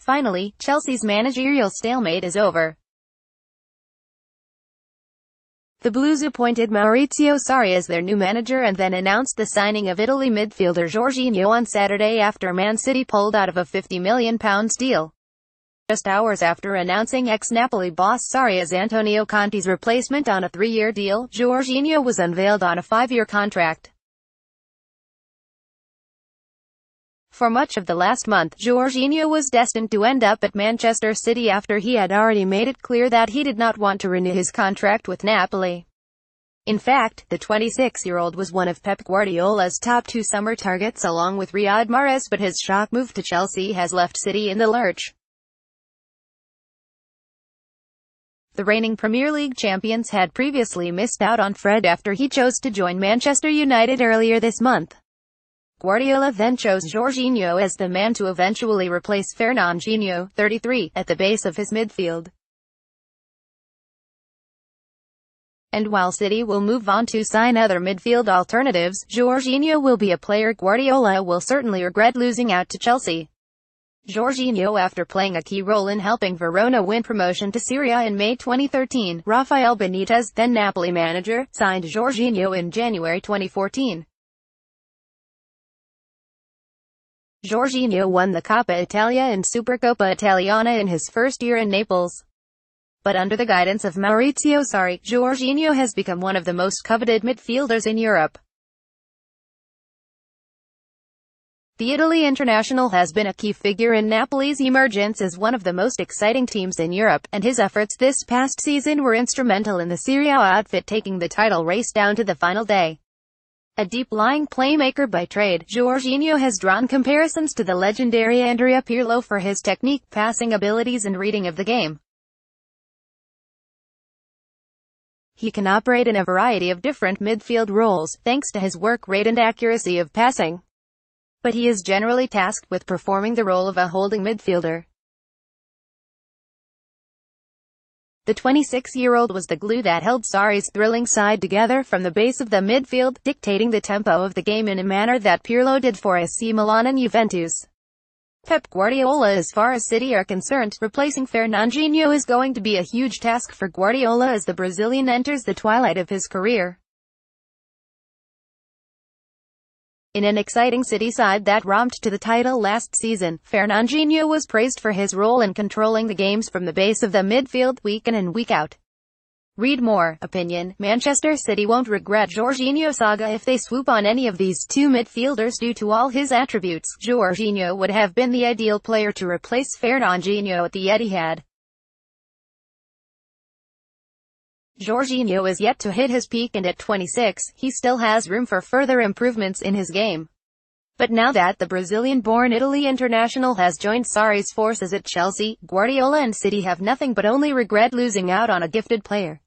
Finally, Chelsea's managerial stalemate is over. The Blues appointed Maurizio Sarri as their new manager and then announced the signing of Italy midfielder Jorginho on Saturday after Man City pulled out of a £50 million deal. Just hours after announcing ex-Napoli boss Sarri as Antonio Conte's replacement on a 3-year deal, Jorginho was unveiled on a 5-year contract. For much of the last month, Jorginho was destined to end up at Manchester City after he had already made it clear that he did not want to renew his contract with Napoli. In fact, the 26-year-old was one of Pep Guardiola's top 2 summer targets along with Riyad Mahrez, but his shock move to Chelsea has left City in the lurch. The reigning Premier League champions had previously missed out on Fred after he chose to join Manchester United earlier this month. Guardiola then chose Jorginho as the man to eventually replace Jorginho, 33, at the base of his midfield. And while City will move on to sign other midfield alternatives, Jorginho will be a player Guardiola will certainly regret losing out to Chelsea. Jorginho, after playing a key role in helping Verona win promotion to Serie A in May 2013, Rafael Benitez, then Napoli manager, signed Jorginho in January 2014. Jorginho won the Coppa Italia and Supercoppa Italiana in his first year in Naples. But under the guidance of Maurizio Sarri, Jorginho has become one of the most coveted midfielders in Europe. The Italy international has been a key figure in Napoli's emergence as one of the most exciting teams in Europe, and his efforts this past season were instrumental in the Serie A outfit taking the title race down to the final day. A deep-lying playmaker by trade, Jorginho has drawn comparisons to the legendary Andrea Pirlo for his technique, passing abilities and reading of the game. He can operate in a variety of different midfield roles, thanks to his work rate and accuracy of passing. But he is generally tasked with performing the role of a holding midfielder. The 26-year-old was the glue that held Sarri's thrilling side together from the base of the midfield, dictating the tempo of the game in a manner that Pirlo did for AC Milan and Juventus. Pep Guardiola. As far as City are concerned, replacing Jorginho is going to be a huge task for Guardiola as the Brazilian enters the twilight of his career. In an exciting City side that romped to the title last season, Jorginho was praised for his role in controlling the games from the base of the midfield, week in and week out. Read more. Opinion: Manchester City won't regret Jorginho saga if they swoop on any of these two midfielders due to all his attributes. Jorginho would have been the ideal player to replace Jorginho at the Etihad. Jorginho is yet to hit his peak, and at 26, he still has room for further improvements in his game. But now that the Brazilian-born Italy international has joined Sarri's forces at Chelsea, Guardiola and City have nothing but only regret losing out on a gifted player.